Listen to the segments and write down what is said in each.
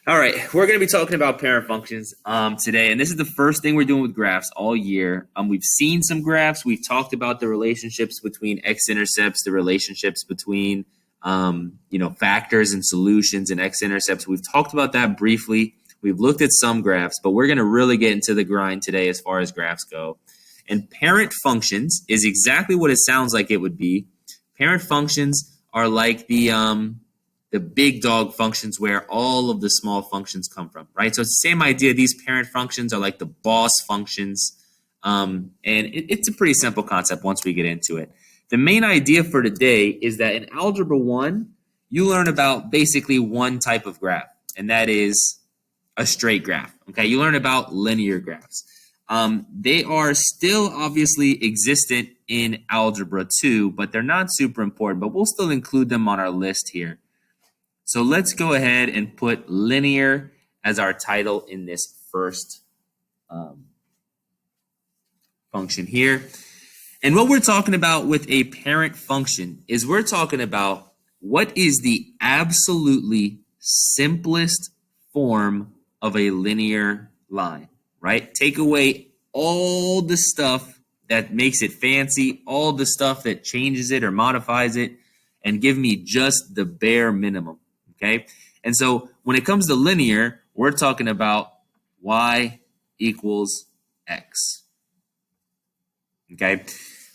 All right, we're going to be talking about parent functions today, and this is the first thing we're doing with graphs all year. We've seen some graphs. We've talked about the relationships between x-intercepts, the relationships between factors and solutions and x-intercepts. We've talked about that briefly. We've looked at some graphs, but we're going to really get into the grind today as far as graphs go. And parent functions is exactly what it sounds like it would be. Parent functions are like the big dog functions where all of the small functions come from, right? So it's the same idea. These parent functions are like the boss functions. And it's a pretty simple concept once we get into it. The main idea for today is that in Algebra 1, you learn about basically one type of graph, and that is a straight graph, okay? You learn about linear graphs. They are still obviously existent in Algebra 2, but they're not super important, but we'll still include them on our list here. So let's go ahead and put linear as our title in this first function here. And what we're talking about with a parent function is we're talking about what is the absolutely simplest form of a linear line, right? Take away all the stuff that makes it fancy, all the stuff that changes it or modifies it, and give me just the bare minimum. Okay, and so when it comes to linear, we're talking about y equals x. Okay,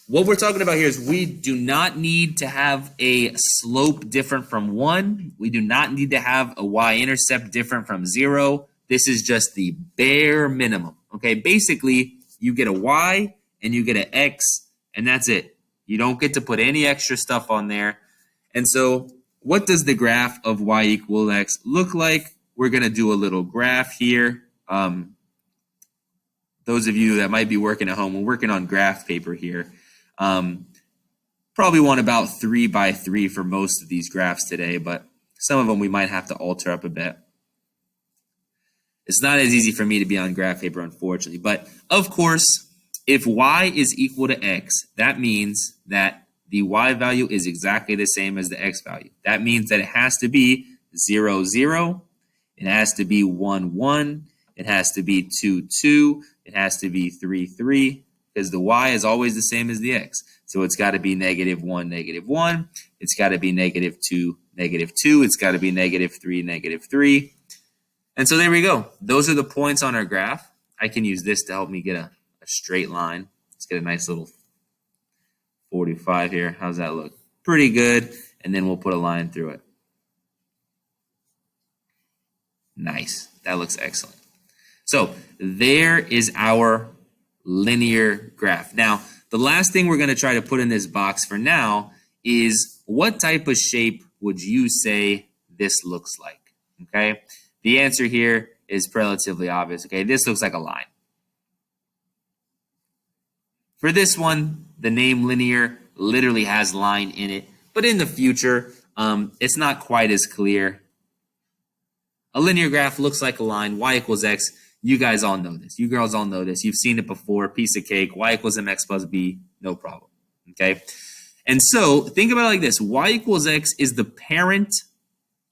what we're talking about here is we do not need to have a slope different from 1. We do not need to have a y-intercept different from 0. This is just the bare minimum. Okay, basically, you get a y and you get an x, and that's it. You don't get to put any extra stuff on there. And so what does the graph of y equals x look like? We're going to do a little graph here. Those of you that might be working at home, we're working on graph paper here. Probably want about 3 by 3 for most of these graphs today, but some of them we might have to alter up a bit. It's not as easy for me to be on graph paper, unfortunately. But of course, if y is equal to x, that means that the y value is exactly the same as the x value. That means that it has to be 0, 0. It has to be 1, 1. It has to be 2, 2. It has to be 3, 3, because the y is always the same as the x. So it's got to be -1, -1. It's got to be -2, -2. It's got to be -3, -3. And so there we go. Those are the points on our graph. I can use this to help me get a straight line. Let's get a nice little 45 here. How's that look? Pretty good. And then we'll put a line through it. Nice. That looks excellent. So there is our linear graph. Now, the last thing we're going to try to put in this box for now is what type of shape would you say this looks like? Okay. The answer here is relatively obvious. Okay. This looks like a line. For this one, the name linear literally has line in it, but in the future, it's not quite as clear. A linear graph looks like a line, y equals x. You guys all know this. You girls all know this. You've seen it before, piece of cake, y equals mx plus b, no problem, okay? And so think about it like this. Y equals x is the parent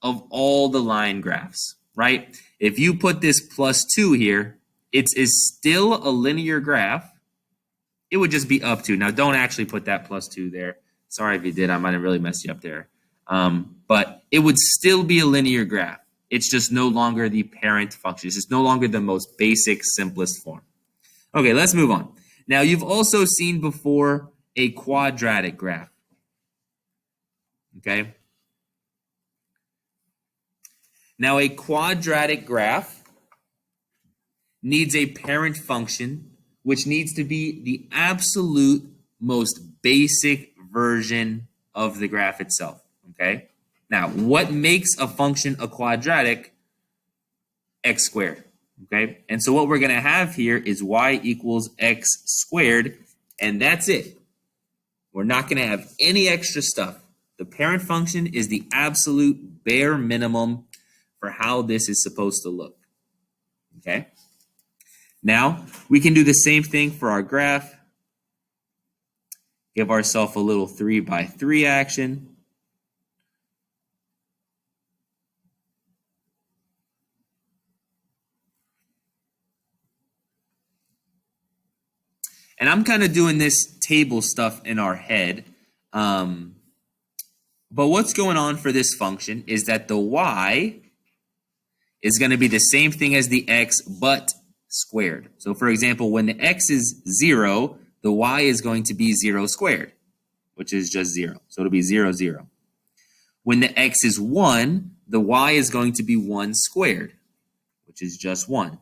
of all the line graphs, right? If you put this +2 here, it is still a linear graph. It would just be up to. Now, don't actually put that +2 there. Sorry if you did. I might have really messed you up there. But it would still be a linear graph. It's just no longer the parent function. It's just no longer the most basic, simplest form. Okay, let's move on. Now, you've also seen before a quadratic graph. Okay? Now, a quadratic graph needs a parent function which needs to be the absolute most basic version of the graph itself, okay? Now, what makes a function a quadratic? X squared, okay? And so what we're going to have here is y equals x squared, and that's it. We're not going to have any extra stuff. The parent function is the absolute bare minimum for how this is supposed to look, okay? Now, we can do the same thing for our graph. Give ourselves a little 3 by 3 action. And I'm kind of doing this table stuff in our head. But what's going on for this function is that the y is going to be the same thing as the x, but squared. So for example, when the x is 0, the y is going to be 0 squared, which is just 0. So it'll be 0, 0. When the x is 1, the y is going to be 1 squared, which is just 1.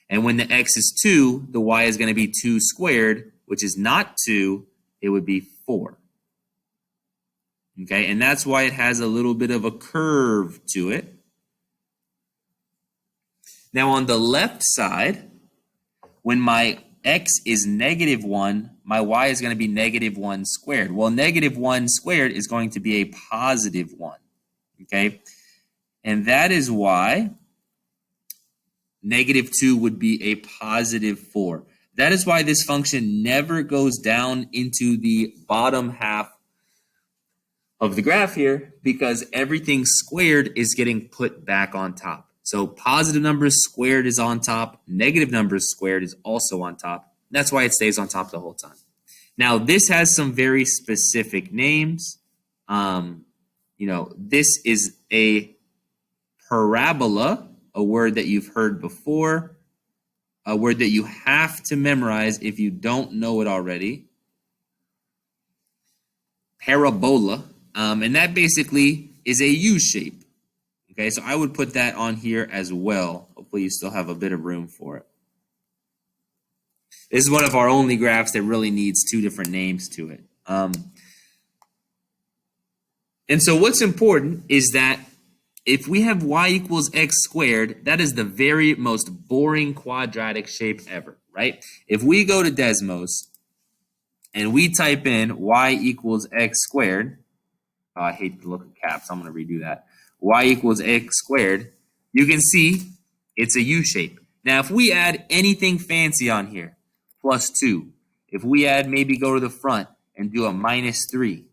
And when the x is 2, the y is going to be 2 squared, which is not 2, it would be 4. Okay, and that's why it has a little bit of a curve to it. Now on the left side, when my x is -1, my y is going to be -1 squared. Well, -1 squared is going to be a positive 1. Okay, and that is why -2 would be a positive 4. That is why this function never goes down into the bottom half of the graph here, because everything squared is getting put back on top. So positive numbers squared is on top, negative numbers squared is also on top. That's why it stays on top the whole time. Now, this has some very specific names. This is a parabola, a word that you've heard before, a word that you have to memorize if you don't know it already. Parabola, and that basically is a U shape. Okay, so I would put that on here as well. Hopefully you still have a bit of room for it. This is one of our only graphs that really needs 2 different names to it. And so what's important is that if we have y equals x squared, that is the very most boring quadratic shape ever, right? If we go to Desmos and we type in y equals x squared, oh, I hate the look of caps, I'm going to redo that. Y equals x squared, you can see it's a U shape. Now, if we add anything fancy on here, +2, if we add maybe go to the front and do a -3,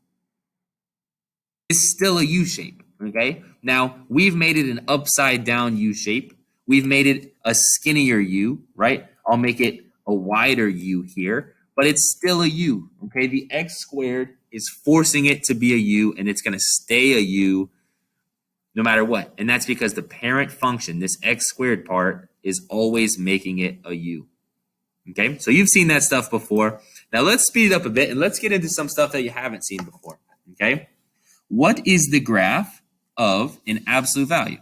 it's still a U shape, okay? Now, we've made it an upside down U shape. We've made it a skinnier U, right? I'll make it a wider U here, but it's still a U, okay? The x squared is forcing it to be a U, and it's going to stay a U no matter what. And that's because the parent function, this x squared part, is always making it a U. Okay, so you've seen that stuff before. Now let's speed it up a bit and let's get into some stuff that you haven't seen before. Okay, what is the graph of an absolute value?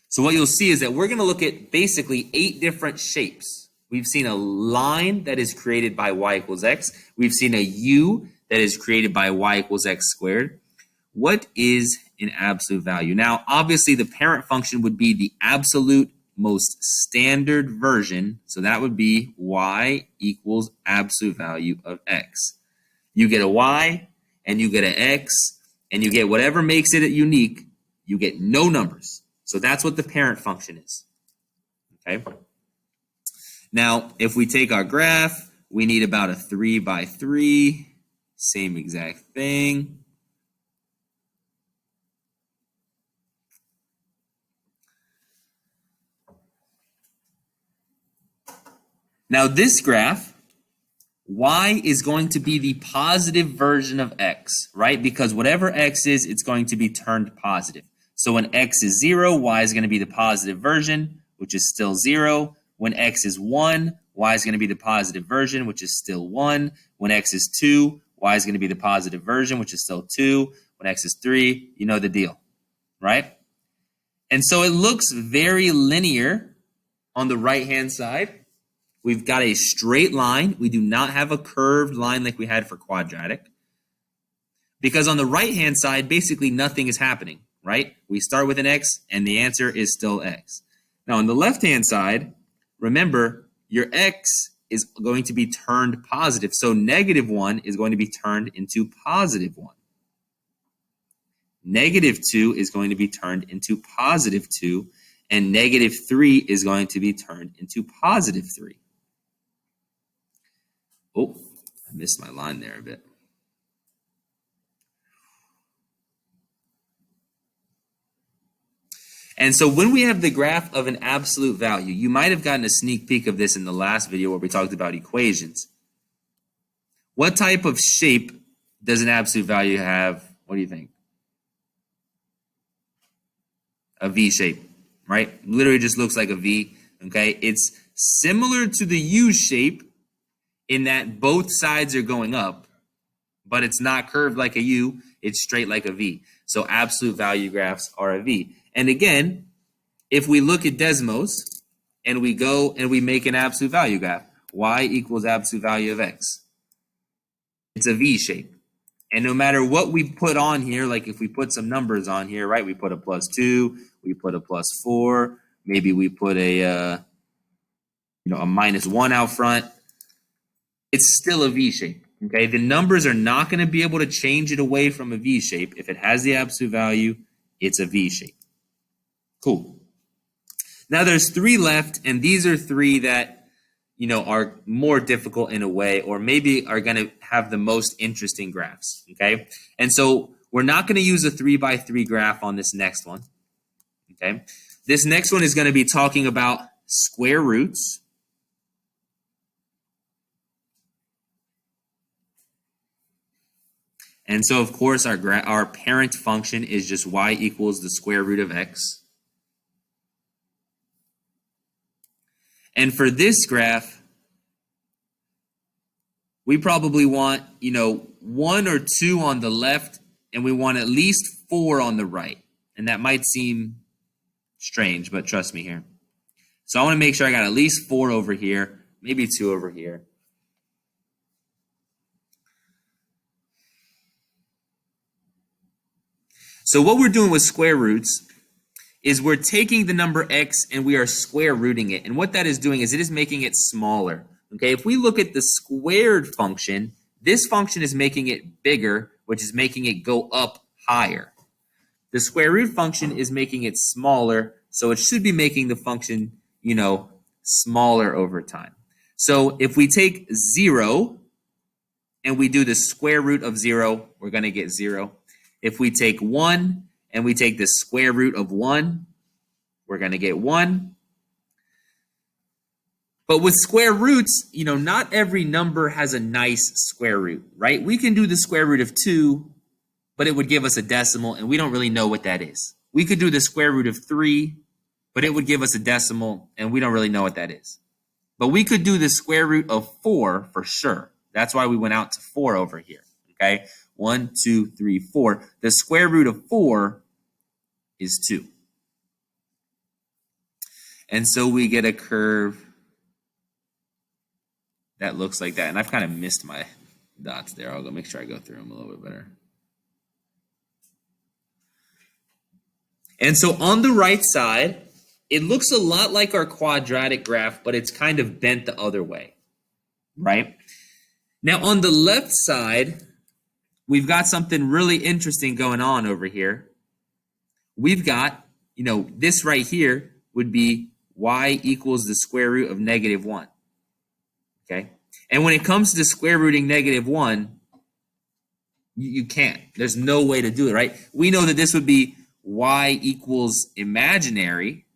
So what you'll see is that we're going to look at basically 8 different shapes. We've seen a line that is created by y equals x. We've seen a U that is created by y equals x squared. What is an absolute value? Now, obviously, the parent function would be the absolute most standard version. So that would be y equals absolute value of x. You get a y, and you get an x, and you get whatever makes it unique. You get no numbers. So that's what the parent function is. Okay. Now, if we take our graph, we need about a 3 by 3, same exact thing. Now this graph, y is going to be the positive version of x, right? Because whatever x is, it's going to be turned positive. So when x is 0, y is going to be the positive version, which is still 0. When x is 1, y is going to be the positive version, which is still 1. When x is 2, y is going to be the positive version, which is still 2. When x is 3, you know the deal, right? And so it looks very linear on the right-hand side. We've got a straight line. We do not have a curved line like we had for quadratic. Because on the right-hand side, basically nothing is happening, right? We start with an x, and the answer is still x. Now, on the left-hand side, remember, your x is going to be turned positive. So -1 is going to be turned into +1. -2 is going to be turned into +2. And -3 is going to be turned into +3. Oh, I missed my line there a bit. And so when we have the graph of an absolute value, you might have gotten a sneak peek of this in the last video where we talked about equations. What type of shape does an absolute value have? What do you think? A V shape, right? Literally just looks like a V, okay? It's similar to the U shape in that both sides are going up, but it's not curved like a U, it's straight like a V. So absolute value graphs are a V. And again, if we look at Desmos and we go and we make an absolute value graph, y equals absolute value of x. It's a V shape. And no matter what we put on here, like if we put some numbers on here, right? We put a +2, we put a +4, maybe we put a -1 out front. It's still a V shape. Okay, the numbers are not going to be able to change it away from a V shape. If it has the absolute value, it's a V shape. Cool. Now there's 3 left, and these are 3 that are more difficult in a way, or maybe are going to have the most interesting graphs. Okay, and so we're not going to use a 3x3 graph on this next one. Okay, this next one is going to be talking about square roots. And so, of course, our parent function is just y equals the square root of x. And for this graph, we probably want, 1 or 2 on the left, and we want at least 4 on the right. And that might seem strange, but trust me here. So I want to make sure I got at least 4 over here, maybe 2 over here. So what we're doing with square roots is we're taking the number x and we are square rooting it. And what that is doing is it is making it smaller. Okay, if we look at the squared function, this function is making it bigger, which is making it go up higher. The square root function is making it smaller, so it should be making the function, smaller over time. So if we take 0 and we do the square root of 0, we're going to get 0. If we take 1 and we take the square root of 1, we're going to get 1. But with square roots, not every number has a nice square root, right? We can do the square root of 2, but it would give us a decimal, and we don't really know what that is. We could do the square root of 3, but it would give us a decimal, and we don't really know what that is. But we could do the square root of 4 for sure. That's why we went out to 4 over here, okay? 1, 2, 3, 4. The square root of 4 is 2. And so we get a curve that looks like that. And I've kind of missed my dots there. I'll go make sure I go through them a little bit better. And so on the right side, it looks a lot like our quadratic graph, but it's kind of bent the other way, right? Now on the left side, we've got something really interesting going on over here. We've got, this right here would be y equals the square root of -1. Okay? And when it comes to square rooting -1, you can't. There's no way to do it, right? We know that this would be y equals imaginary,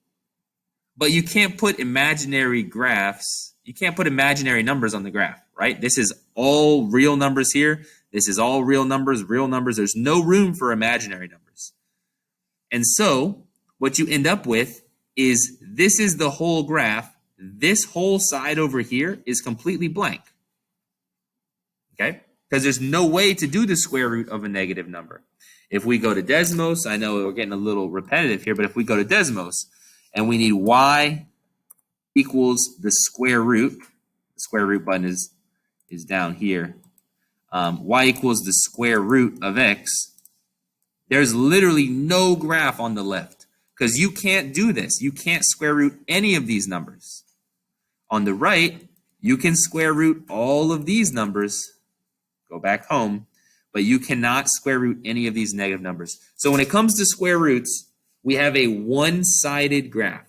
but you can't put imaginary graphs. You can't put imaginary numbers on the graph, right? This is all real numbers here. This is all real numbers, real numbers. There's no room for imaginary numbers. And so what you end up with is this is the whole graph. This whole side over here is completely blank, okay? Because there's no way to do the square root of a negative number. If we go to Desmos, I know we're getting a little repetitive here, but if we go to Desmos and we need y equals the square root button is down here. Y equals the square root of x. There's literally no graph on the left because you can't do this. You can't square root any of these numbers. On the right, you can square root all of these numbers, go back home, but you cannot square root any of these negative numbers. So when it comes to square roots, we have a one-sided graph,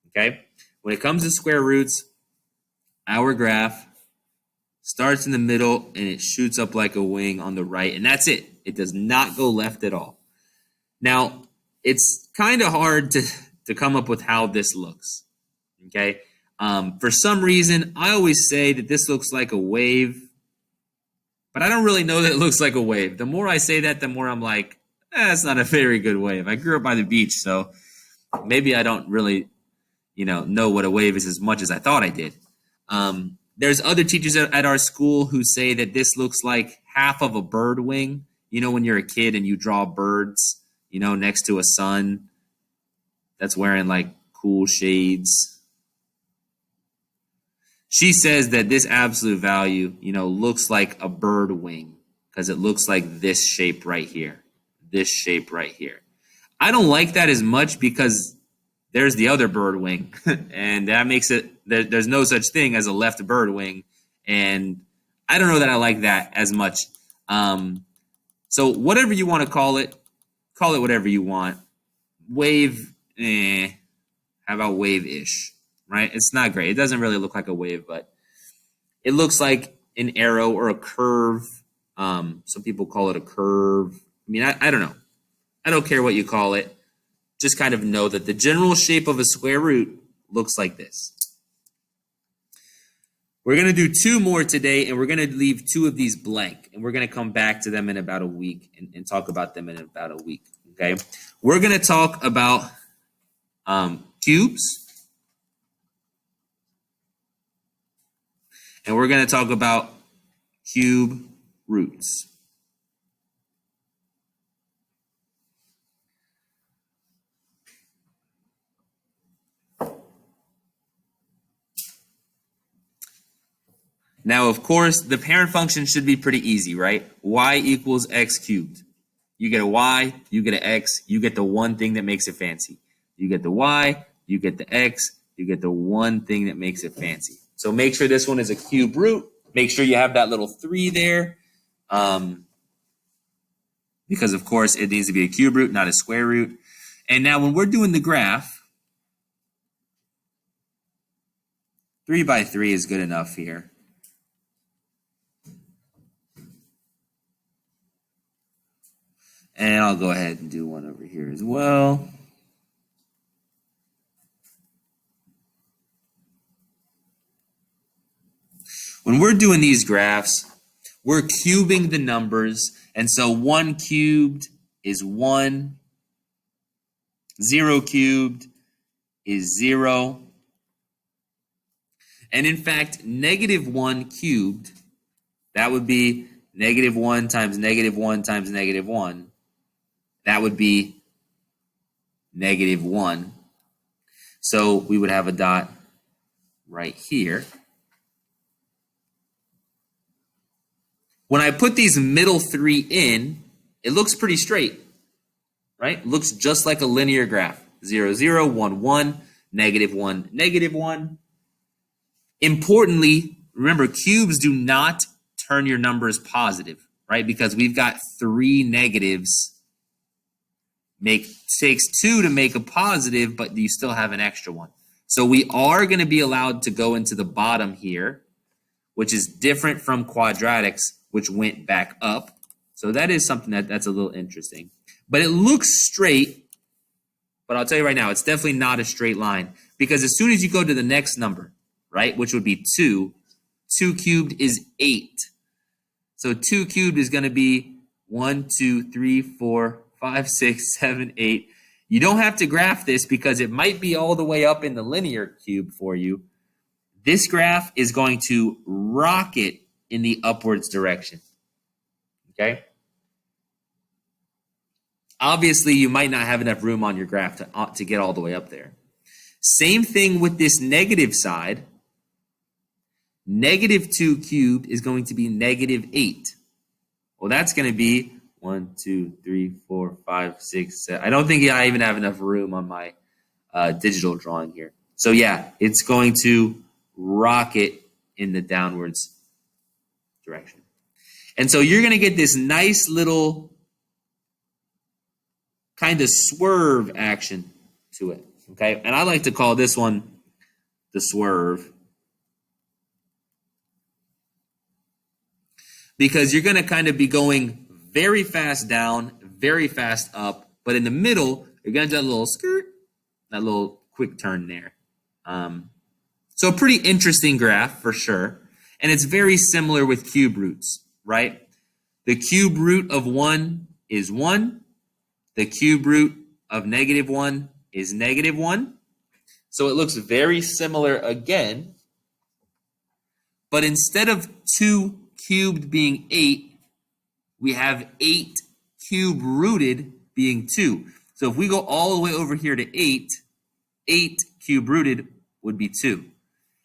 okay? When it comes to square roots, our graph starts in the middle and it shoots up like a wing on the right, and that's it. It does not go left at all. Now, it's kind of hard to come up with how this looks. Okay. For some reason, I always say that this looks like a wave, but I don't really know that it looks like a wave. The more I say that, the more I'm like, it's not a very good wave. I grew up by the beach, so maybe I don't really, know what a wave is as much as I thought I did. There's other teachers at our school who say that this looks like half of a bird wing. When you're a kid and you draw birds, next to a sun that's wearing like cool shades. She says that this absolute value, looks like a bird wing because it looks like this shape right here. This shape right here. I don't like that as much because there's the other bird wing, and that makes it, there's no such thing as a left bird wing, and I don't know that I like that as much. So whatever you want to call it whatever you want. Wave, how about waveish, right? It's not great. It doesn't really look like a wave, but it looks like an arrow or a curve. Some people call it a curve. I mean, I don't know. I don't care what you call it. Just kind of know that the general shape of a square root looks like this. We're going to do 2 more today, and we're going to leave 2 of these blank, and we're going to come back to them in about a week and talk about them in about a week, okay? We're going to talk about cubes, and we're going to talk about cube roots. Now, of course, the parent function should be pretty easy, right? Y equals x cubed. You get a y, you get an x, you get the one thing that makes it fancy. You get the y, you get the x, you get the one thing that makes it fancy. So make sure this one is a cube root. Make sure you have that little 3 there. Because, of course, it needs to be a cube root, not a square root. And now when we're doing the graph, 3 by 3 is good enough here. And I'll go ahead and do one over here as well. When we're doing these graphs, we're cubing the numbers. And so 1 cubed is 1. 0 cubed is 0. And in fact, -1 cubed, that would be -1 times -1 times -1. That would be -1. So we would have a dot right here. When I put these middle 3 in, it looks pretty straight, right? It looks just like a linear graph. 0, 0, 1, 1, -1, -1. Importantly, remember, cubes do not turn your numbers positive, right? Because we've got 3 negatives. Takes 2 to make a positive, but you still have an extra one. So we are going to be allowed to go into the bottom here, which is different from quadratics, which went back up. So that is something that's a little interesting. But it looks straight, but I'll tell you right now, it's definitely not a straight line. Because as soon as you go to the next number, right, which would be 2, 2 cubed is 8. So 2 cubed is going to be 1, 2, 3, 4, 5, 6, 7, 8. You don't have to graph this because it might be all the way up in the linear cube for you. This graph is going to rocket in the upwards direction. Okay? Obviously, you might not have enough room on your graph to get all the way up there. Same thing with this negative side. -2 cubed is going to be -8. Well, that's going to be 1, 2, 3, 4, 5, 6, 7. I don't think I even have enough room on my digital drawing here. So yeah, it's going to rocket in the downwards direction. And so you're going to get this nice little kind of swerve action to it. Okay, and I like to call this one the swerve. Because you're going to kind of be going very fast down, very fast up, but in the middle, You're going to do that little skirt, that little quick turn there. So a pretty interesting graph for sure. And it's very similar with cube roots, right? The cube root of 1 is 1. The cube root of -1 is -1. So it looks very similar again. But instead of 2 cubed being 8, we have 8 cube rooted being 2. So if we go all the way over here to 8, 8 cube rooted would be 2.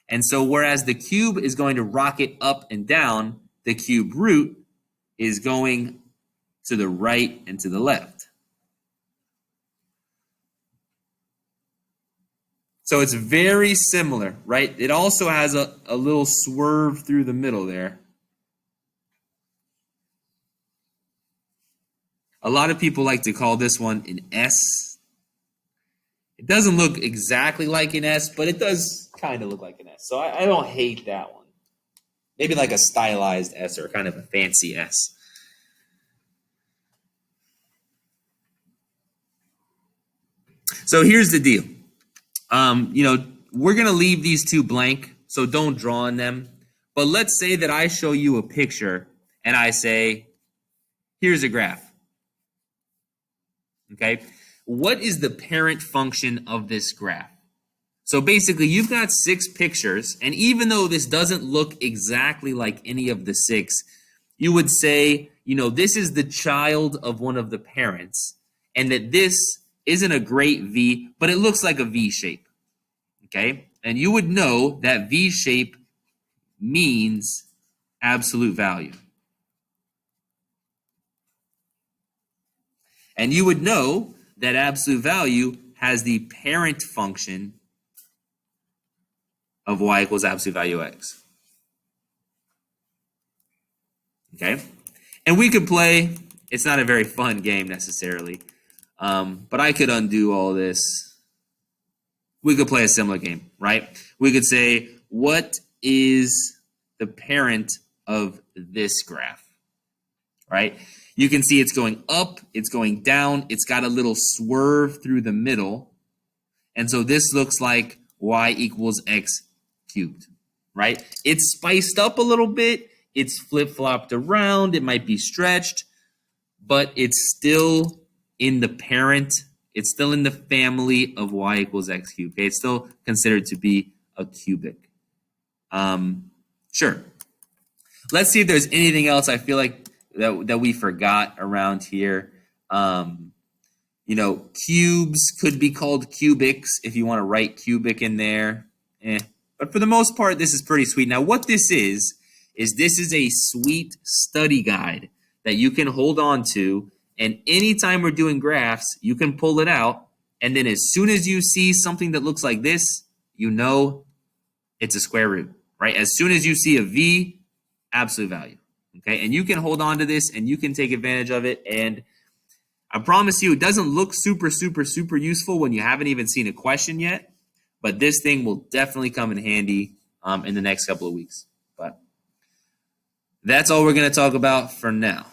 And so whereas the cube is going to rocket up and down, the cube root is going to the right and to the left. So it's very similar, right? It also has a little swerve through the middle there. A lot of people like to call this one an S. It doesn't look exactly like an S, but it does kind of look like an S. So I don't hate that one. Maybe like a stylized S or kind of a fancy S. So here's the deal. We're going to leave these two blank, so don't draw on them. But let's say that I show you a picture and I say, here's a graph. Okay, what is the parent function of this graph? So basically, you've got 6 pictures, and even though this doesn't look exactly like any of the 6, you would say, this is the child of one of the parents, and that this isn't a great V, but it looks like a V shape. Okay, and you would know that V shape means absolute value. And you would know that absolute value has the parent function of y equals absolute value x. Okay? And we could play, it's not a very fun game necessarily, but I could undo all this. We could play a similar game, right? We could say, what is the parent of this graph, right? You can see it's going up, it's going down, it's got a little swerve through the middle. And so this looks like y equals x cubed, right? It's spiced up a little bit, it's flip-flopped around, it might be stretched, but it's still in the parent, it's still in the family of y equals x cubed. Okay? It's still considered to be a cubic. Sure. Let's see if there's anything else I feel like that we forgot around here. Cubes could be called cubics if you want to write cubic in there. But for the most part, this is pretty sweet. Now, what this is this is a sweet study guide that you can hold on to, and anytime we're doing graphs, you can pull it out, and then as soon as you see something that looks like this, you know it's a square root, right? As soon as you see a V, absolute value. Okay, and you can hold on to this and you can take advantage of it. And I promise you, it doesn't look super, super, super useful when you haven't even seen a question yet. But this thing will definitely come in handy in the next couple of weeks. But that's all we're going to talk about for now.